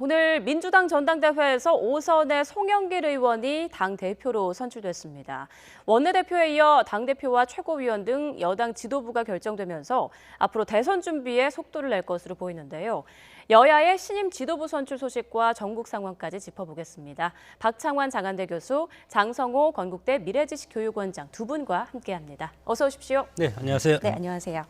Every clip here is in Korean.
오늘 민주당 전당대회에서 5선의 송영길 의원이 당대표로 선출됐습니다. 원내대표에 이어 당대표와 최고위원 등 여당 지도부가 결정되면서 앞으로 대선 준비에 속도를 낼 것으로 보이는데요. 여야의 신임 지도부 선출 소식과 전국 상황까지 짚어보겠습니다. 박창환 장한대 교수, 장성호 건국대 미래지식교육원장 두 분과 함께합니다. 어서 오십시오. 네, 안녕하세요. 네, 안녕하세요.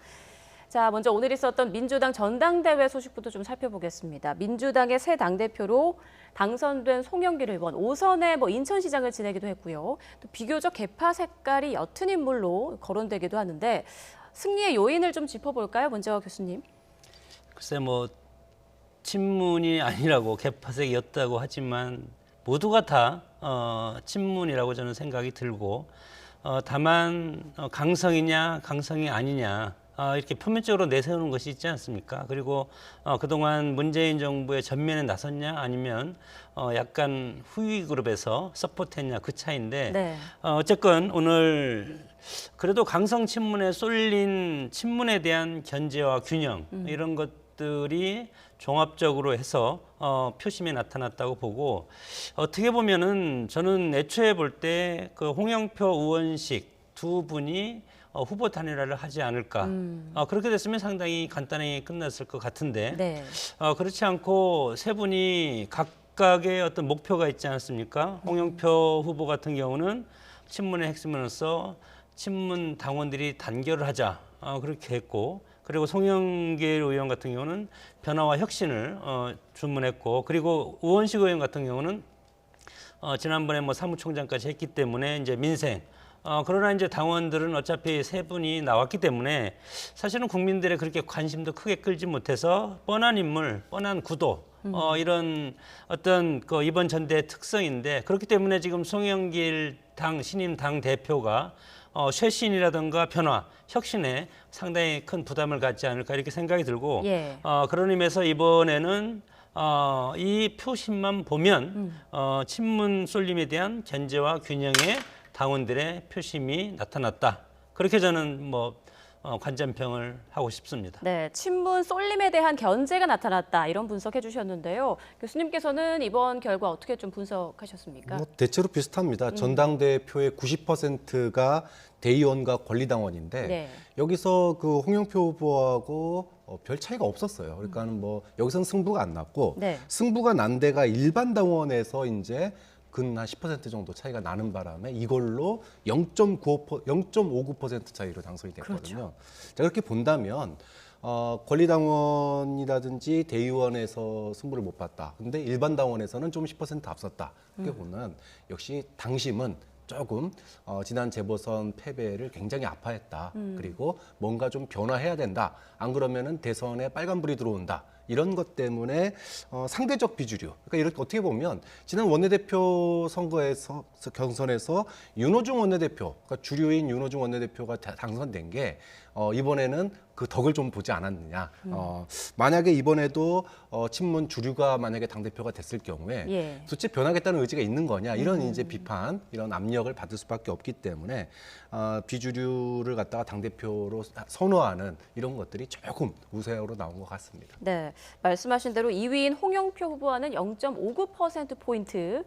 자, 먼저 오늘 있었던 민주당 전당대회 소식부터 좀 살펴보겠습니다. 민주당의 새 당대표로 당선된 송영길 의원, 5선에 인천시장을 지내기도 했고요. 또 비교적 개파 색깔이 옅은 인물로 거론되기도 하는데 승리의 요인을 좀 짚어볼까요? 먼저 교수님. 글쎄 친문이 아니라고 개파색이었다고 하지만 모두가 다 친문이라고 저는 생각이 들고 다만 강성이 아니냐 이렇게 표면적으로 내세우는 것이 있지 않습니까? 그리고 그동안 문재인 정부의 전면에 나섰냐 아니면 약간 후위 그룹에서 서포트했냐 그 차이인데 네. 어쨌건 오늘 그래도 강성 친문에 쏠린 친문에 대한 견제와 균형 이런 것들이 종합적으로 해서 표심이 나타났다고 보고 어떻게 보면은 저는 애초에 볼 때 그 홍영표 우원식 두 분이 후보 단일화를 하지 않을까. 그렇게 됐으면 상당히 간단히 끝났을 것 같은데 네. 그렇지 않고 세 분이 각각의 어떤 목표가 있지 않습니까? 홍영표 후보 같은 경우는 친문의 핵심으로서 친문 당원들이 단결을 하자 그렇게 했고 그리고 송영길 의원 같은 경우는 변화와 혁신을 주문했고 그리고 우원식 의원 같은 경우는 지난번에 사무총장까지 했기 때문에 이제 민생 그러나 이제 당원들은 어차피 세 분이 나왔기 때문에 사실은 국민들의 그렇게 관심도 크게 끌지 못해서 뻔한 인물, 뻔한 구도 이런 어떤 그 이번 전대의 특성인데 그렇기 때문에 지금 송영길 신임 당 대표가 쇄신이라든가 변화, 혁신에 상당히 큰 부담을 갖지 않을까 이렇게 생각이 들고 예. 그런 의미에서 이번에는 이 표심만 보면 친문 쏠림에 대한 견제와 균형의 당원들의 표심이 나타났다. 그렇게 저는 관전평을 하고 싶습니다. 네, 친문 쏠림에 대한 견제가 나타났다 이런 분석해 주셨는데요. 교수님께서는 이번 결과 어떻게 좀 분석하셨습니까? 대체로 비슷합니다. 전당대표의 90%가 대의원과 권리당원인데 네. 여기서 그 홍영표 후보하고 별 차이가 없었어요. 그러니까 여기서는 승부가 안 났고 네. 승부가 난 데가 일반 당원에서 이제 근 한 10% 정도 차이가 나는 바람에 이걸로 0.59% 차이로 당선이 됐거든요. 그렇죠. 자, 그렇게 본다면 권리당원이라든지 대의원에서 승부를 못 봤다. 근데 일반 당원에서는 좀 10% 앞섰다. 그렇게 보면 역시 당심은 조금 지난 재보선 패배를 굉장히 아파했다. 그리고 뭔가 좀 변화해야 된다. 안 그러면은 대선에 빨간불이 들어온다. 이런 것 때문에 상대적 비주류. 그러니까 이렇게 어떻게 보면 지난 원내대표 선거에서 경선에서 윤호중 원내대표, 그러니까 주류인 윤호중 원내대표가 당선된 게 이번에는 그 덕을 좀 보지 않았느냐. 만약에 이번에도 친문 주류가 만약에 당대표가 됐을 경우에 예. 도대체 변하겠다는 의지가 있는 거냐. 이런 이제 비판, 이런 압력을 받을 수밖에 없기 때문에 비주류를 갖다가 당대표로 선호하는 이런 것들이 조금 우세하로 나온 것 같습니다. 네, 말씀하신 대로 2위인 홍영표 후보와는 0.59%포인트.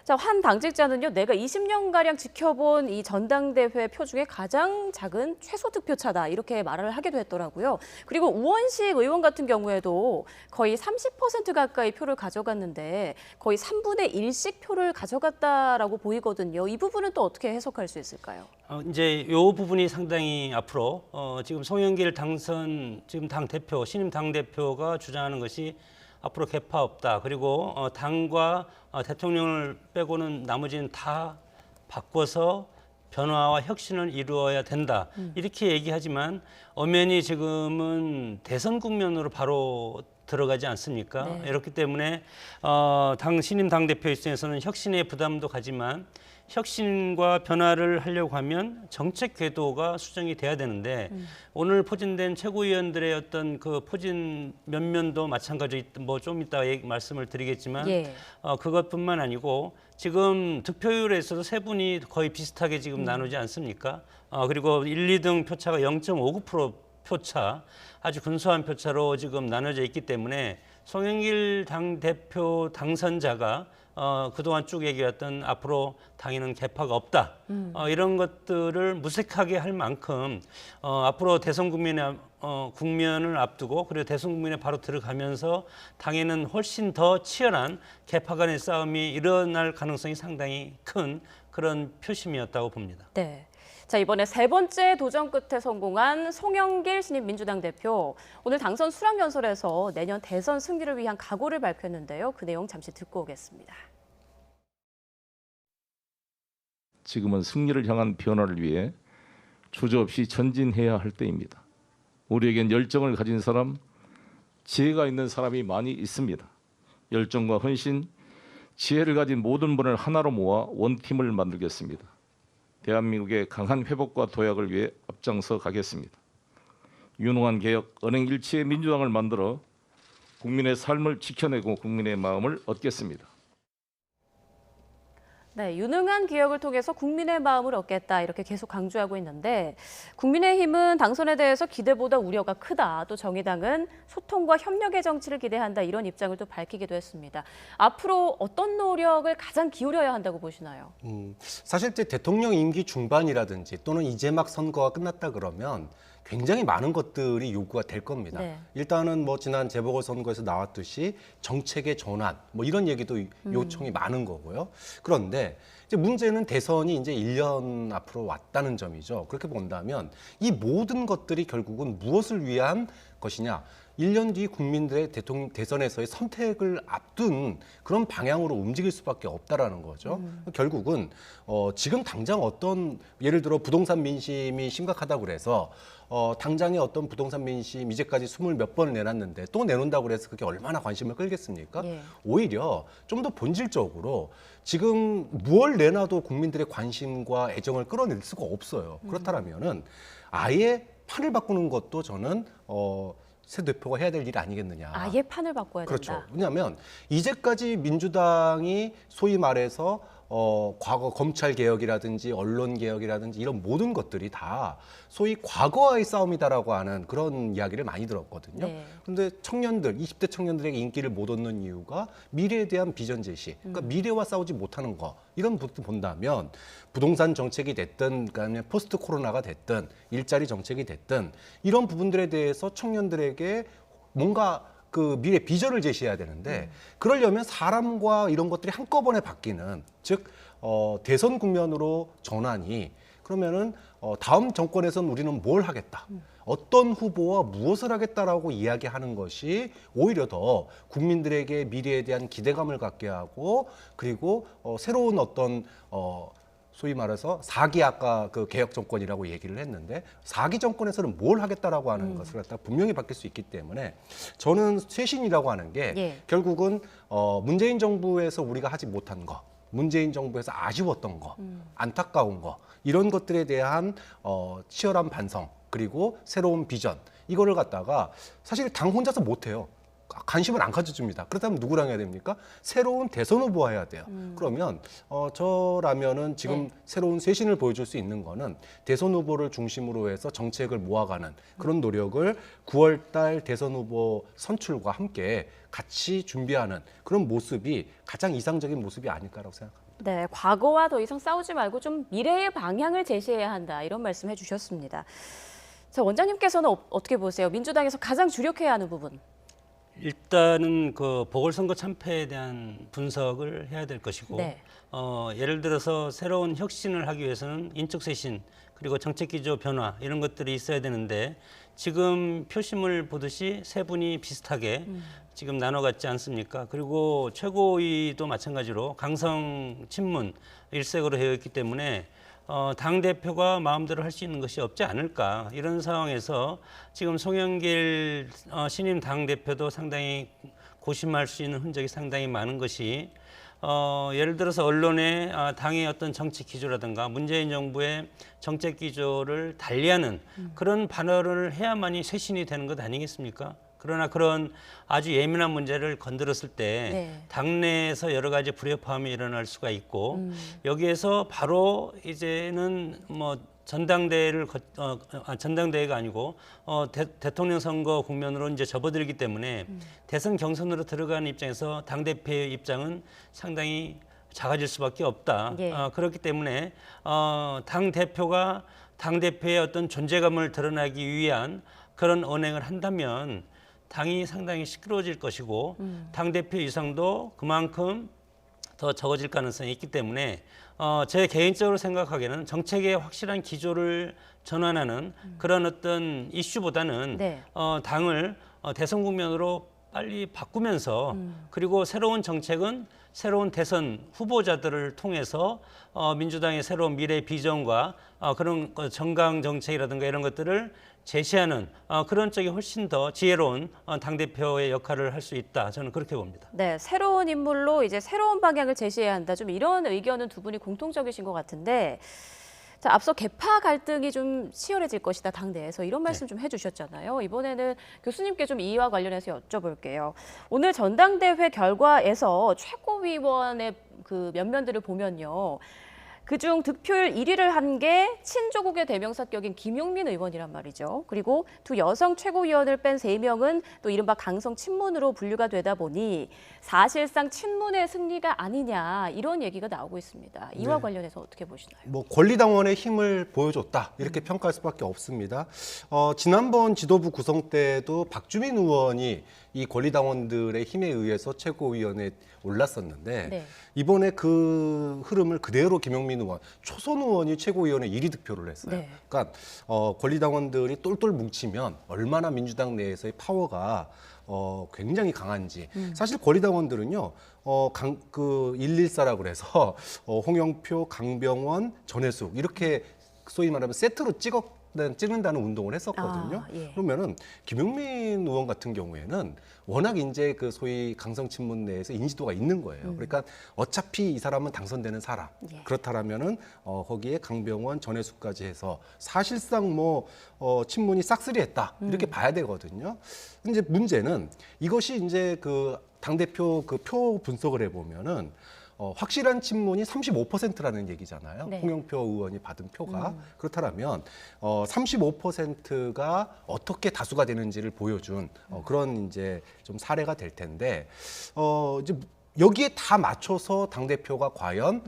자, 한 당직자는요, 내가 20년가량 지켜본 이 전당대회 표 중에 가장 작은 최소 득표차다. 이렇게 말을 하기도 했더라고요. 그리고 우원식 의원 같은 경우에도 거의 30% 가까이 표를 가져갔는데 거의 3분의 1씩 표를 가져갔다라고 보이거든요. 이 부분은 또 어떻게 해석할 수 있을까요? 이제 이 부분이 상당히 앞으로 지금 송영길 지금 신임 당 대표가 주장하는 것이 앞으로 개파 없다. 그리고 당과 대통령을 빼고는 나머지는 다 바꿔서 변화와 혁신을 이루어야 된다. 이렇게 얘기하지만 엄연히 지금은 대선 국면으로 바로 들어가지 않습니까? 네. 이렇기 때문에 신임 당대표 입장에서는 혁신의 부담도 가지만 혁신과 변화를 하려고 하면 정책 궤도가 수정이 돼야 되는데 오늘 포진된 최고위원들의 어떤 그 포진 면면도 마찬가지 좀 이따 말씀을 드리겠지만 예. 그것뿐만 아니고 지금 득표율에서도 세 분이 거의 비슷하게 지금 나누지 않습니까? 그리고 1, 2등 표차가 0.59% 표차 아주 근소한 표차로 지금 나눠져 있기 때문에 송영길 당대표 당선자가 그동안 쭉 얘기했던 앞으로 당에는 개파가 없다. 이런 것들을 무색하게 할 만큼 앞으로 대선 국면을 앞두고 그리고 대선 국면에 바로 들어가면서 당에는 훨씬 더 치열한 개파 간의 싸움이 일어날 가능성이 상당히 큰 그런 표심이었다고 봅니다. 네. 자, 이번에 세 번째 도전 끝에 성공한 송영길 신임 민주당 대표. 오늘 당선 수락연설에서 내년 대선 승리를 위한 각오를 발표했는데요. 그 내용 잠시 듣고 오겠습니다. 지금은 승리를 향한 변화를 위해 주저없이 전진해야 할 때입니다. 우리에겐 열정을 가진 사람, 지혜가 있는 사람이 많이 있습니다. 열정과 헌신, 지혜를 가진 모든 분을 하나로 모아 원팀을 만들겠습니다. 대한민국의 강한 회복과 도약을 위해 앞장서 가겠습니다. 유능한 개혁, 언행 일치의 민주당을 만들어 국민의 삶을 지켜내고 국민의 마음을 얻겠습니다. 네, 유능한 기획을 통해서 국민의 마음을 얻겠다 이렇게 계속 강조하고 있는데 국민의힘은 당선에 대해서 기대보다 우려가 크다. 또 정의당은 소통과 협력의 정치를 기대한다. 이런 입장을 또 밝히기도 했습니다. 앞으로 어떤 노력을 가장 기울여야 한다고 보시나요? 사실 이제 대통령 임기 중반이라든지 또는 이제 막 선거가 끝났다 그러면 굉장히 많은 것들이 요구가 될 겁니다. 네. 일단은 뭐 지난 재보궐선거에서 나왔듯이 정책의 전환 뭐 이런 얘기도 요청이 많은 거고요. 그런데 이제 문제는 대선이 이제 1년 앞으로 왔다는 점이죠. 그렇게 본다면 이 모든 것들이 결국은 무엇을 위한 것이냐? 1년 뒤 국민들의 대선에서의 선택을 앞둔 그런 방향으로 움직일 수밖에 없다라는 거죠. 결국은 지금 당장 어떤 예를 들어 부동산 민심이 심각하다고 그래서 당장에 어떤 부동산 민심 이제까지 20몇 번을 내놨는데 또 내놓는다고 그래서 그게 얼마나 관심을 끌겠습니까? 예. 오히려 좀 더 본질적으로 지금 무얼 내놔도 국민들의 관심과 애정을 끌어낼 수가 없어요. 그렇다면은 아예 판을 바꾸는 것도 저는 새 대표가 해야 될 일 아니겠느냐. 아예 판을 바꿔야 된다. 그렇죠. 왜냐하면 이제까지 민주당이 소위 말해서 과거 검찰 개혁이라든지 언론 개혁이라든지 이런 모든 것들이 다 소위 과거와의 싸움이다라고 하는 그런 이야기를 많이 들었거든요. 네. 그런데 청년들, 20대 청년들에게 인기를 못 얻는 이유가 미래에 대한 비전 제시, 그러니까 미래와 싸우지 못하는 거 이런 부분 본다면 부동산 정책이 됐든 그다음에 포스트 코로나가 됐든 일자리 정책이 됐든 이런 부분들에 대해서 청년들에게 뭔가 그 미래 비전을 제시해야 되는데 그러려면 사람과 이런 것들이 한꺼번에 바뀌는 즉 대선 국면으로 전환이 그러면은 다음 정권에서는 우리는 뭘 하겠다. 어떤 후보와 무엇을 하겠다라고 이야기하는 것이 오히려 더 국민들에게 미래에 대한 기대감을 갖게 하고 그리고 새로운 어떤 소위 말해서 4기 아까 그 개혁 정권이라고 얘기를 했는데 4기 정권에서는 뭘 하겠다라고 하는 것을 갖다 분명히 바뀔 수 있기 때문에 저는 쇄신이라고 하는 게 예. 결국은 문재인 정부에서 우리가 하지 못한 거, 문재인 정부에서 아쉬웠던 거, 안타까운 거 이런 것들에 대한 치열한 반성 그리고 새로운 비전 이거를 갖다가 사실 당 혼자서 못해요. 관심을 안 가져줍니다. 그렇다면 누구랑 해야 됩니까? 새로운 대선 후보와 해야 돼요. 그러면 저라면은 지금 새로운 쇄신을 보여줄 수 있는 거는 대선 후보를 중심으로 해서 정책을 모아가는 그런 노력을 9월 달 대선 후보 선출과 함께 같이 준비하는 그런 모습이 가장 이상적인 모습이 아닐까라고 생각합니다. 네, 과거와 더 이상 싸우지 말고 좀 미래의 방향을 제시해야 한다. 이런 말씀 해주셨습니다. 자, 원장님께서는 어떻게 보세요? 민주당에서 가장 주력해야 하는 부분. 일단은 그 보궐선거 참패에 대한 분석을 해야 될 것이고 네. 예를 들어서 새로운 혁신을 하기 위해서는 인적 쇄신 그리고 정책 기조 변화 이런 것들이 있어야 되는데 지금 표심을 보듯이 세 분이 비슷하게 지금 나눠갔지 않습니까? 그리고 최고위도 마찬가지로 강성 친문 일색으로 되어 있기 때문에 당 대표가 마음대로 할 수 있는 것이 없지 않을까 이런 상황에서 지금 송영길 신임 당 대표도 상당히 고심할 수 있는 흔적이 상당히 많은 것이 예를 들어서 언론에 당의 어떤 정책 기조라든가 문재인 정부의 정책 기조를 달리하는 그런 발언을 해야만이 쇄신이 되는 것 아니겠습니까? 그러나 그런 아주 예민한 문제를 건드렸을 때 네. 당내에서 여러 가지 불협화음이 일어날 수가 있고 여기에서 바로 이제는 뭐 전당대회를 전당대회가 아니고 대통령 선거 국면으로 이제 접어들기 때문에 대선 경선으로 들어가는 입장에서 당 대표의 입장은 상당히 작아질 수밖에 없다. 예. 그렇기 때문에 당 대표가 당 대표의 어떤 존재감을 드러나기 위한 그런 언행을 한다면 당이 상당히 시끄러워질 것이고 당 대표 이상도 그만큼 더 적어질 가능성이 있기 때문에 제 개인적으로 생각하기에는 정책의 확실한 기조를 전환하는 그런 어떤 이슈보다는 네. 당을 대선 국면으로 빨리 바꾸면서 그리고 새로운 정책은 새로운 대선 후보자들을 통해서 민주당의 새로운 미래 비전과 그런 정강 정책이라든가 이런 것들을 제시하는 그런 쪽이 훨씬 더 지혜로운 당대표의 역할을 할 수 있다. 저는 그렇게 봅니다. 네, 새로운 인물로 이제 새로운 방향을 제시해야 한다. 좀 이런 의견은 두 분이 공통적이신 것 같은데, 자, 앞서 계파 갈등이 좀 치열해질 것이다 당내에서 이런 말씀 좀 해주셨잖아요. 이번에는 교수님께 좀 이와 관련해서 여쭤볼게요. 오늘 전당대회 결과에서 최고위원의 그 면면들을 보면요. 그중 득표율 1위를 한 게 친조국의 대명사격인 김용민 의원이란 말이죠. 그리고 두 여성 최고위원을 뺀 3명은 또 이른바 강성 친문으로 분류가 되다 보니 사실상 친문의 승리가 아니냐 이런 얘기가 나오고 있습니다. 이와 네. 관련해서 어떻게 보시나요? 뭐 권리당원의 힘을 보여줬다 이렇게 평가할 수밖에 없습니다. 지난번 지도부 구성 때도 박주민 의원이 이 권리당원들의 힘에 의해서 최고위원회에 올랐었는데 네. 이번에 그 흐름을 그대로 김용민 의원, 초선 의원이 최고위원회 1위 득표를 했어요. 네. 그러니까 권리당원들이 똘똘 뭉치면 얼마나 민주당 내에서의 파워가 굉장히 강한지. 사실 권리당원들은요, 그 114라고 그래서 홍영표, 강병원, 전해숙 이렇게 소위 말하면 세트로 찍는다는 운동을 했었거든요. 예. 그러면은 김용민 의원 같은 경우에는 워낙 이제 그 소위 강성 친문 내에서 인지도가 있는 거예요. 그러니까 어차피 이 사람은 당선되는 사람. 예. 그렇다라면은 거기에 강병원, 전해숙까지 해서 사실상 뭐 친문이 싹쓸이했다 이렇게 봐야 되거든요. 근데 이제 문제는 이것이 이제 그 당 대표 그 표 분석을 해보면은. 확실한 친문이 35%라는 얘기잖아요. 네. 홍영표 의원이 받은 표가. 그렇다면 35%가 어떻게 다수가 되는지를 보여준 그런 이제 좀 사례가 될 텐데 이제 여기에 다 맞춰서 당 대표가 과연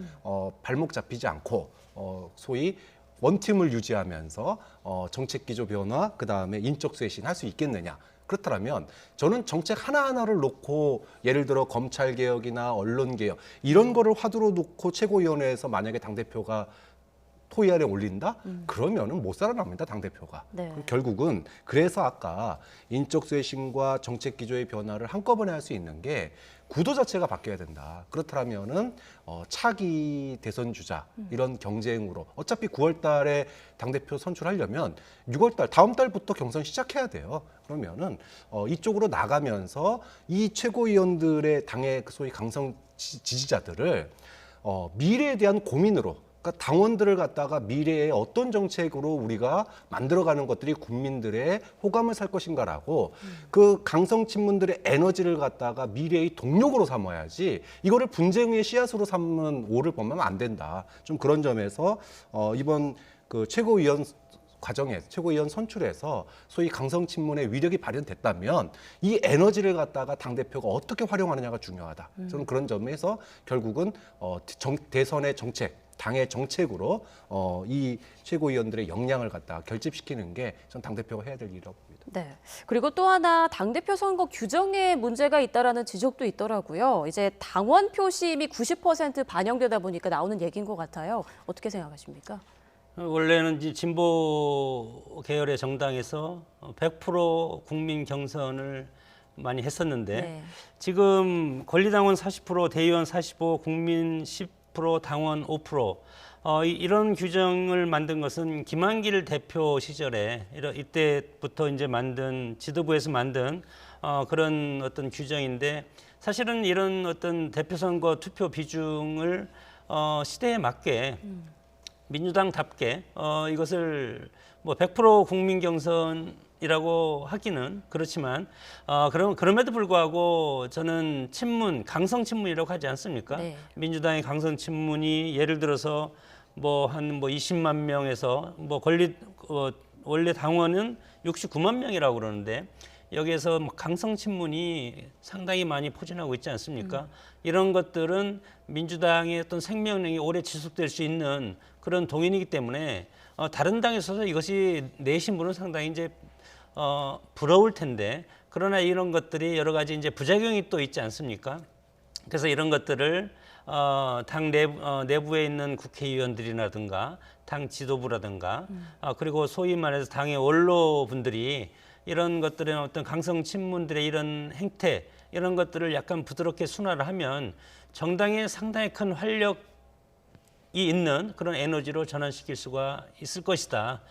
발목 잡히지 않고 소위 원팀을 유지하면서 정책 기조 변화, 그 다음에 인적 쇄신 할 수 있겠느냐? 그렇다면 저는 정책 하나하나를 놓고 예를 들어 검찰 개혁이나 언론 개혁 이런 거를 화두로 놓고 최고위원회에서 만약에 당 대표가 토의안에 올린다? 그러면은 못 살아납니다, 당 대표가. 네. 결국은 그래서 아까 인적 쇄신과 정책 기조의 변화를 한꺼번에 할 수 있는 게 구도 자체가 바뀌어야 된다. 그렇다면은 차기 대선 주자 이런 경쟁으로 어차피 9월 달에 당 대표 선출하려면 6월 달 다음 달부터 경선 시작해야 돼요. 그러면은 이쪽으로 나가면서 이 최고위원들의 당의 그 소위 강성 지지자들을 미래에 대한 고민으로 그러니까 당원들을 갖다가 미래에 어떤 정책으로 우리가 만들어가는 것들이 국민들의 호감을 살 것인가라고 그 강성 친문들의 에너지를 갖다가 미래의 동력으로 삼아야지 이거를 분쟁의 씨앗으로 삼는 오를 범하면 안 된다. 좀 그런 점에서 이번 그 최고위원 과정에 최고위원 선출에서 소위 강성 친문의 위력이 발현됐다면 이 에너지를 갖다가 당 대표가 어떻게 활용하느냐가 중요하다. 저는 그런 점에서 결국은 대선의 정책. 당의 정책으로 이 최고위원들의 역량을 갖다 결집시키는 게 전 당대표가 해야 될 일이라고 봅니다. 네. 그리고 또 하나 당대표 선거 규정에 문제가 있다라는 지적도 있더라고요. 이제 당원 표심이 90% 반영되다 보니까 나오는 얘기인 것 같아요. 어떻게 생각하십니까? 원래는 이제 진보 계열의 정당에서 100% 국민 경선을 많이 했었는데 네. 지금 권리당원 40%, 대의원 45%, 국민 10% 당원 5%. 이런 규정을 만든 것은 김한길 대표 시절에 이때부터 이제 만든 지도부에서 만든 그런 어떤 규정인데 사실은 이런 어떤 대표 선거 투표 비중을 시대에 맞게 민주당답게 이것을 뭐 100% 국민 경선이라고 하기는 그렇지만 그럼에도 불구하고 저는 친문, 강성 친문이라고 하지 않습니까? 네. 민주당의 강성 친문이 예를 들어서 뭐 한 뭐 20만 명에서 뭐 원래 당원은 69만 명이라고 그러는데 여기에서 뭐 강성 친문이 상당히 많이 포진하고 있지 않습니까? 이런 것들은 민주당의 어떤 생명력이 오래 지속될 수 있는 그런 동인이기 때문에 다른 당에서도 이것이 내신 분은 상당히 이제 부러울 텐데 그러나 이런 것들이 여러 가지 이제 부작용이 또 있지 않습니까? 그래서 이런 것들을 당 내부에 있는 국회의원들이라든가 당 지도부라든가 그리고 소위 말해서 당의 원로분들이 이런 것들의 어떤 강성 친문들의 이런 행태 이런 것들을 약간 부드럽게 순화를 하면 정당에 상당히 큰 활력이 있는 그런 에너지로 전환시킬 수가 있을 것이다.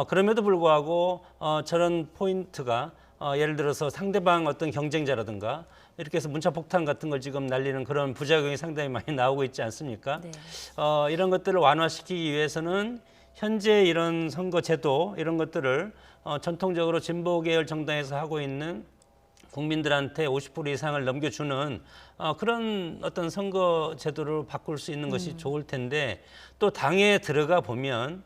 그럼에도 불구하고 저런 포인트가 예를 들어서 상대방 어떤 경쟁자라든가 이렇게 해서 문자폭탄 같은 걸 지금 날리는 그런 부작용이 상당히 많이 나오고 있지 않습니까? 네. 이런 것들을 완화시키기 위해서는 현재 이런 선거제도 이런 것들을 전통적으로 진보계열 정당에서 하고 있는 국민들한테 50% 이상을 넘겨주는 그런 어떤 선거 제도를 바꿀 수 있는 것이 좋을 텐데 또 당에 들어가 보면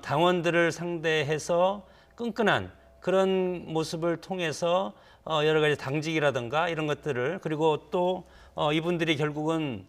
당원들을 상대해서 끈끈한 그런 모습을 통해서 여러 가지 당직이라든가 이런 것들을 그리고 또 이분들이 결국은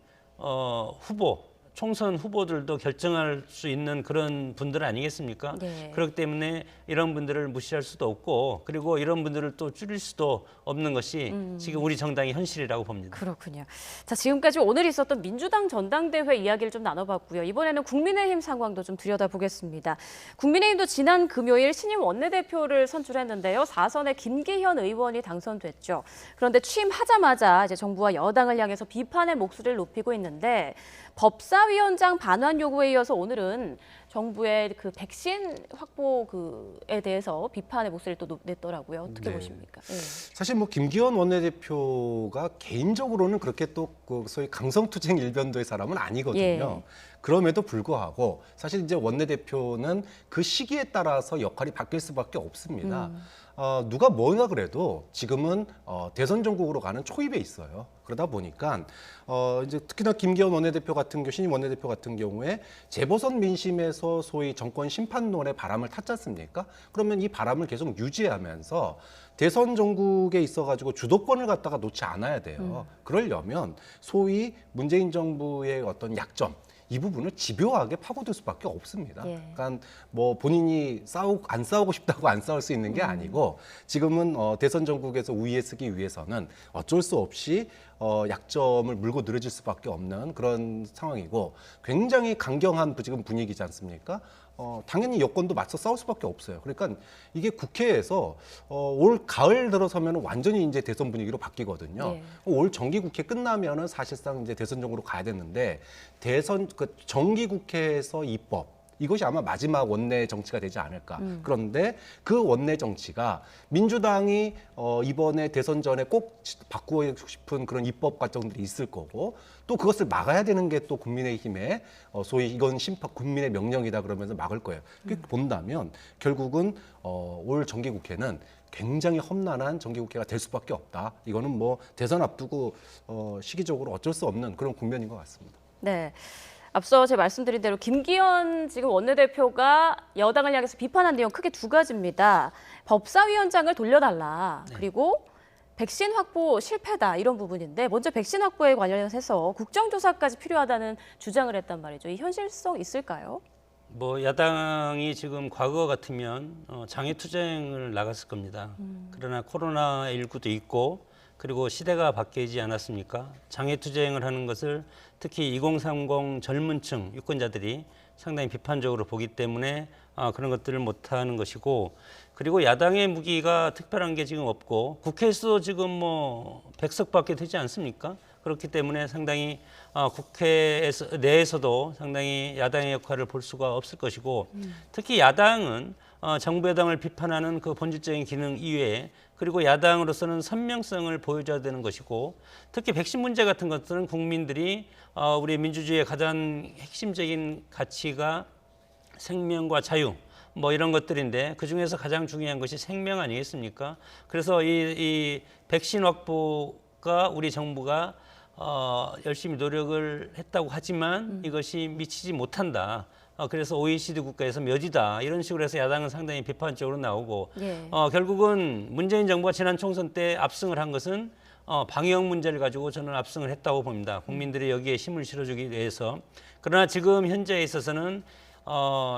총선 후보들도 결정할 수 있는 그런 분들 아니겠습니까? 네. 그렇기 때문에 이런 분들을 무시할 수도 없고 그리고 이런 분들을 또 줄일 수도 없는 것이 지금 우리 정당의 현실이라고 봅니다. 그렇군요. 자, 지금까지 오늘 있었던 민주당 전당대회 이야기를 좀 나눠봤고요. 이번에는 국민의힘 상황도 좀 들여다보겠습니다. 국민의힘도 지난 금요일 신임 원내대표를 선출했는데요. 4선의 김기현 의원이 당선됐죠. 그런데 취임하자마자 이제 정부와 여당을 향해서 비판의 목소리를 높이고 있는데 법사위원장 반환 요구에 이어서 오늘은 정부의 그 백신 확보에 대해서 비판의 목소리를 또 냈더라고요. 어떻게 네. 보십니까? 네. 사실 뭐 김기현 원내대표가 개인적으로는 그렇게 또 그 소위 강성투쟁 일변도의 사람은 아니거든요. 예. 그럼에도 불구하고 사실 이제 원내대표는 그 시기에 따라서 역할이 바뀔 수밖에 없습니다. 누가 뭐가 그래도 지금은 대선 전국으로 가는 초입에 있어요. 그러다 보니까 이제 특히나 김기현 원내대표 같은 경우, 신임 원내대표 같은 경우에 재보선 민심에서 소위 정권 심판론의 바람을 탔지 않습니까? 그러면 이 바람을 계속 유지하면서 대선 전국에 있어가지고 주도권을 갖다가 놓지 않아야 돼요. 그러려면 소위 문재인 정부의 어떤 약점, 이 부분을 집요하게 파고들 수밖에 없습니다. 예. 그러니까 뭐 본인이 안 싸우고 싶다고 안 싸울 수 있는 게 아니고 지금은 대선 전국에서 우위에 서기 위해서는 어쩔 수 없이 약점을 물고 늘어질 수밖에 없는 그런 상황이고 굉장히 강경한 지금 분위기지 않습니까? 당연히 여권도 맞서 싸울 수밖에 없어요. 그러니까 이게 국회에서 올 가을 들어서면 완전히 이제 대선 분위기로 바뀌거든요. 예. 올 정기국회 끝나면은 사실상 이제 대선 정국으로 가야 되는데 그 정기국회에서 입법 이것이 아마 마지막 원내 정치가 되지 않을까. 그런데 그 원내 정치가 민주당이 이번에 대선 전에 꼭 바꾸고 싶은 그런 입법 과정들이 있을 거고 또 그것을 막아야 되는 게 또 국민의힘의 소위 이건 국민의 명령이다 그러면서 막을 거예요. 그렇게 본다면 결국은 올 정기국회는 굉장히 험난한 정기국회가 될 수밖에 없다. 이거는 뭐 대선 앞두고 시기적으로 어쩔 수 없는 그런 국면인 것 같습니다. 네. 앞서 제가 말씀드린 대로 김기현 지금 원내대표가 여당을 향해서 비판한 내용 크게 두 가지입니다. 법사위원장을 돌려달라. 네. 그리고 백신 확보 실패다 이런 부분인데 먼저 백신 확보에 관련해서 국정조사까지 필요하다는 주장을 했단 말이죠. 이 현실성 있을까요? 뭐 야당이 지금 과거 같으면 장애투쟁을 나갔을 겁니다. 그러나 코로나19도 있고 그리고 시대가 바뀌지 않았습니까? 장애투쟁을 하는 것을 특히 2030 젊은 층 유권자들이 상당히 비판적으로 보기 때문에 그런 것들을 못하는 것이고 그리고 야당의 무기가 특별한 게 지금 없고 국회에서도 지금 뭐 100석밖에 되지 않습니까? 그렇기 때문에 상당히 국회 내에서도 상당히 야당의 역할을 볼 수가 없을 것이고 특히 야당은 정부 여당을 비판하는 그 본질적인 기능 이외에 그리고 야당으로서는 선명성을 보여줘야 되는 것이고 특히 백신 문제 같은 것들은 국민들이 우리 민주주의의 가장 핵심적인 가치가 생명과 자유 뭐 이런 것들인데 그중에서 가장 중요한 것이 생명 아니겠습니까? 그래서 이 백신 확보가 우리 정부가 열심히 노력을 했다고 하지만 이것이 미치지 못한다. 그래서 OECD 국가에서 몇이다 이런 식으로 해서 야당은 상당히 비판적으로 나오고 예. 결국은 문재인 정부가 지난 총선 때 압승을 한 것은 방역 문제를 가지고 저는 압승을 했다고 봅니다. 국민들이 여기에 힘을 실어주기 위해서. 그러나 지금 현재에 있어서는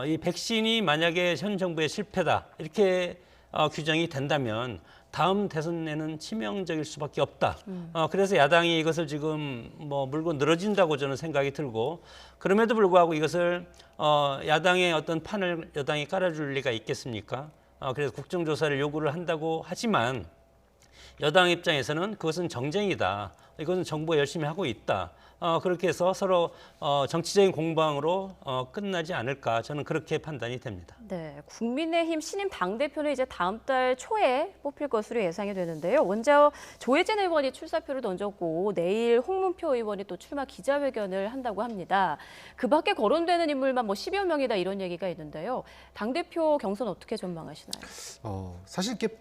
이 백신이 만약에 현 정부의 실패다 이렇게 규정이 된다면 다음 대선에는 치명적일 수밖에 없다. 그래서 야당이 이것을 지금 뭐 물고 늘어진다고 저는 생각이 들고 그럼에도 불구하고 이것을 야당의 어떤 판을 여당이 깔아줄 리가 있겠습니까? 그래서 국정조사를 요구를 한다고 하지만 여당 입장에서는 그것은 정쟁이다. 이것은 정부가 열심히 하고 있다. 그렇게 해서 서로 정치적인 공방으로 끝나지 않을까 저는 그렇게 판단이 됩니다. 네, 국민의힘 신임 당대표는 이제 다음 달 초에 뽑힐 것으로 예상이 되는데요. 먼저 조혜진 의원이 출사표를 던졌고 내일 홍문표 의원이 또 출마 기자회견을 한다고 합니다. 그 밖에 거론되는 인물만 뭐 10여 명이다 이런 얘기가 있는데요. 당대표 경선 어떻게 전망하시나요? 사실 이렇게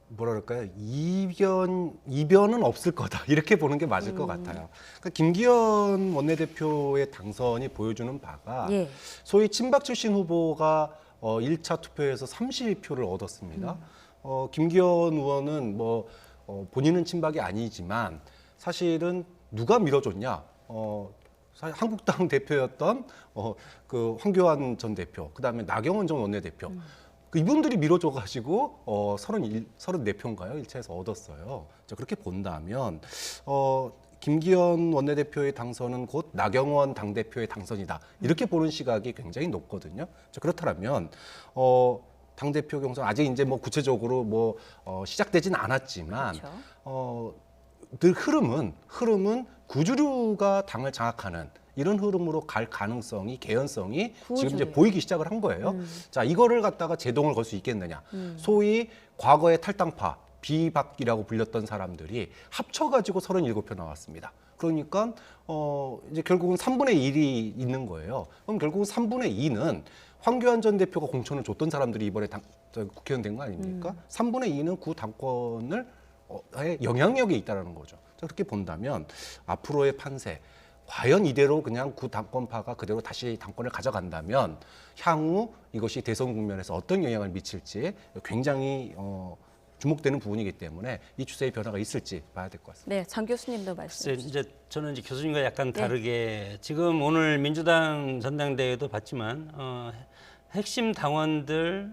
뭐랄까요 이변은 없을 거다 이렇게 보는 게 맞을 것 같아요. 그러니까 김기현 원내대표의 당선이 보여주는 바가 예. 소위 친박 출신 후보가 1차 투표에서 30표를 얻었습니다. 김기현 의원은 뭐 본인은 친박이 아니지만 사실은 누가 밀어줬냐? 사실 한국당 대표였던 그 황교안 전 대표, 그다음에 나경원 전 원내대표. 이분들이 밀어줘가지고 34표인가요? 1차에서 얻었어요. 자, 그렇게 본다면 김기현 원내대표의 당선은 곧 나경원 당대표의 당선이다. 이렇게 보는 시각이 굉장히 높거든요. 자, 그렇다면 당대표 경선 아직 이제 뭐 구체적으로 뭐 시작되진 않았지만 그렇죠. 늘 흐름은 구주류가 당을 장악하는 이런 흐름으로 갈 가능성이 개연성이 지금 이제 보이기 시작을 한 거예요. 자, 이거를 갖다가 제동을 걸 수 있겠느냐. 소위 과거의 탈당파, 비박이라고 불렸던 사람들이 합쳐가지고 37표 나왔습니다. 그러니까 이제 결국은 3분의 1이 있는 거예요. 그럼 결국은 3분의 2는 황교안 전 대표가 공천을 줬던 사람들이 이번에 국회의원 된 거 아닙니까? 3분의 2는 구 당권을 영향력이 있다는 거죠. 자, 그렇게 본다면 앞으로의 판세, 과연 이대로 그냥 구 당권파가 그대로 다시 당권을 가져간다면 향후 이것이 대선 국면에서 어떤 영향을 미칠지 굉장히 주목되는 부분이기 때문에 이 추세의 변화가 있을지 봐야 될 것 같습니다. 네, 장 교수님도 말씀해 주시죠. 이제 저는 이제 교수님과 약간 다르게 지금 오늘 민주당 전당대회도 봤지만 핵심 당원들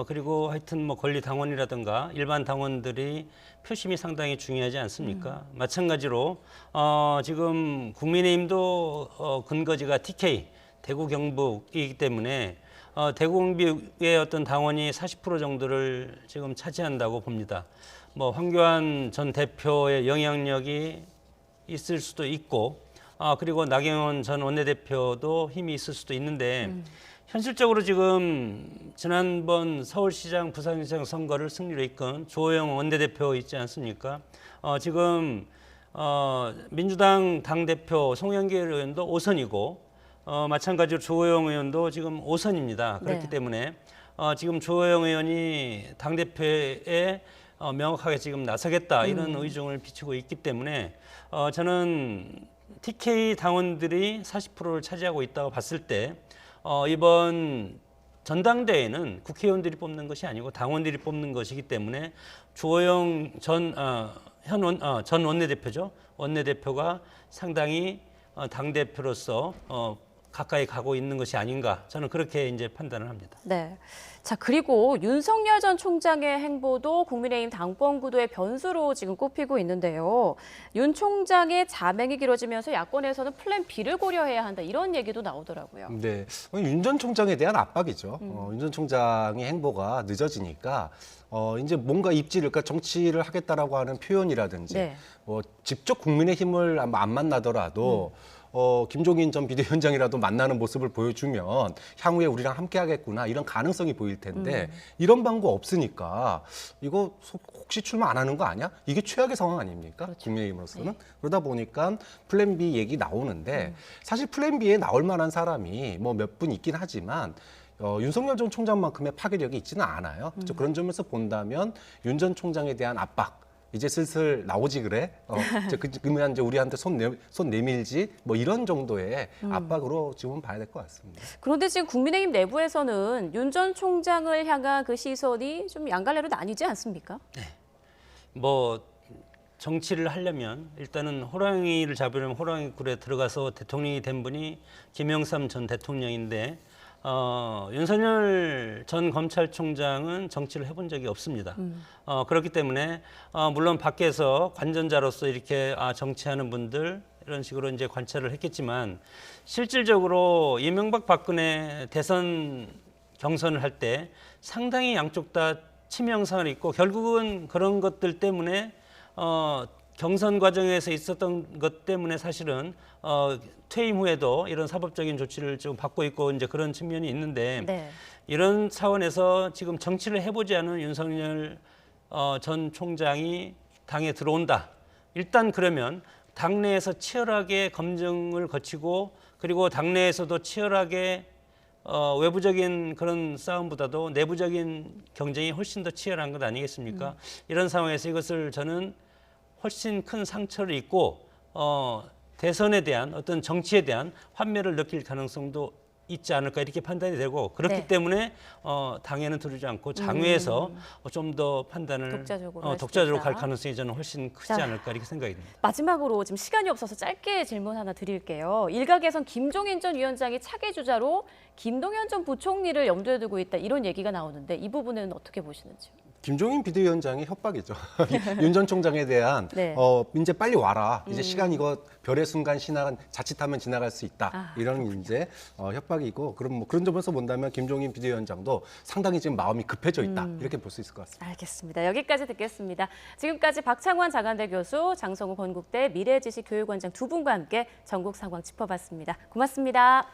그리고 하여튼 뭐 권리 당원이라든가 일반 당원들이 표심이 상당히 중요하지 않습니까? 마찬가지로 지금 국민의힘도 근거지가 TK 대구 경북이기 때문에 대구 경북의 어떤 당원이 40% 정도를 지금 차지한다고 봅니다. 뭐 황교안 전 대표의 영향력이 있을 수도 있고 그리고 나경원 전 원내대표도 힘이 있을 수도 있는데 현실적으로 지금 지난번 서울시장, 부산시장 선거를 승리로 이끈 주호영 원내대표 있지 않습니까? 지금 민주당 당대표 송영길 의원도 5선이고 마찬가지로 주호영 의원도 지금 5선입니다. 그렇기 네. 때문에 지금 주호영 의원이 당대표에 명확하게 지금 나서겠다 이런 의중을 비추고 있기 때문에 저는 TK 당원들이 40%를 차지하고 있다고 봤을 때 이번 전당대회는 국회의원들이 뽑는 것이 아니고 당원들이 뽑는 것이기 때문에 주호영 전 원내대표죠. 원내대표가 상당히 당대표로서 가까이 가고 있는 것이 아닌가 저는 그렇게 이제 판단을 합니다. 네. 자, 그리고 윤석열 전 총장의 행보도 국민의힘 당권 구도의 변수로 지금 꼽히고 있는데요. 윤 총장의 자맹이 길어지면서 야권에서는 플랜 B를 고려해야 한다 이런 얘기도 나오더라고요. 네, 윤 전 총장에 대한 압박이죠. 윤 전 총장의 행보가 늦어지니까 이제 뭔가 입지를, 그러니까 정치를 하겠다라고 하는 표현이라든지 네. 직접 국민의힘을 안 만나더라도 김종인 전 비대위원장이라도 만나는 모습을 보여주면 향후에 우리랑 함께 하겠구나 이런 가능성이 보일 텐데 이런 방법 없으니까 이거 혹시 출마 안 하는 거 아니야? 이게 최악의 상황 아닙니까? 그렇죠. 국민의힘으로서는. 그러다 보니까 플랜 B 얘기 나오는데 사실 플랜 B에 나올 만한 사람이 뭐 몇 분 있긴 하지만 윤석열 전 총장만큼의 파괴력이 있지는 않아요. 그런 점에서 본다면 윤 전 총장에 대한 압박, 이제 슬슬 나오지 그래? 이제 그러면 이제 우리한테 손 내밀지? 뭐 이런 정도의 압박으로 지금 봐야 될 것 같습니다. 그런데 지금 국민의힘 내부에서는 윤 전 총장을 향한 그 시선이 좀 양갈래로 나뉘지 않습니까? 뭐 정치를 하려면 일단은 호랑이를 잡으려면 호랑이 굴에 들어가서 대통령이 된 분이 김영삼 전 대통령인데 윤석열 전 검찰총장은 정치를 해본 적이 없습니다. 그렇기 때문에 물론 밖에서 관전자로서 이렇게 정치하는 분들 이런 식으로 이제 관찰을 했겠지만 실질적으로 이명박 박근혜 대선 경선을 할 때 상당히 양쪽 다 치명상을 입고 결국은 그런 것들 때문에 경선 과정에서 있었던 것 때문에 사실은 퇴임 후에도 이런 사법적인 조치를 지금 받고 있고 이제 그런 측면이 있는데 네. 이런 차원에서 지금 정치를 해보지 않은 윤석열 전 총장이 당에 들어온다. 일단 그러면 당내에서 치열하게 검증을 거치고 그리고 당내에서도 치열하게 외부적인 그런 싸움보다도 내부적인 경쟁이 훨씬 더 치열한 것 아니겠습니까? 이런 상황에서 이것을 저는 훨씬 큰 상처를 입고 대선에 대한 어떤 정치에 대한 환멸을 느낄 가능성도 있지 않을까 이렇게 판단이 되고 그렇기 네. 때문에 당에는 두르지 않고 장외에서 좀 더 판단을 독자적으로 할 수도 독자적으로 있다. 갈 가능성이 저는 훨씬 크지 자. 않을까 이렇게 생각이 듭니다. 마지막으로 지금 시간이 없어서 짧게 질문 하나 드릴게요. 일각에선 김종인 전 위원장이 차기 주자로 김동연 전 부총리를 염두에 두고 있다 이런 얘기가 나오는데 이 부분은 어떻게 보시는지요? 김종인 비대위원장의 협박이죠. 윤 전 총장에 대한 네. 이제 빨리 와라. 이제 시간 이거 별의 순간 자칫하면 지나갈 수 있다. 이런 이제 협박이고 그럼 뭐 그런 점에서 본다면 김종인 비대위원장도 상당히 지금 마음이 급해져 있다. 이렇게 볼 수 있을 것 같습니다. 알겠습니다. 여기까지 듣겠습니다. 지금까지 박창환 장안대 교수, 장성우 건국대 미래지식교육원장 두 분과 함께 전국 상황 짚어봤습니다. 고맙습니다.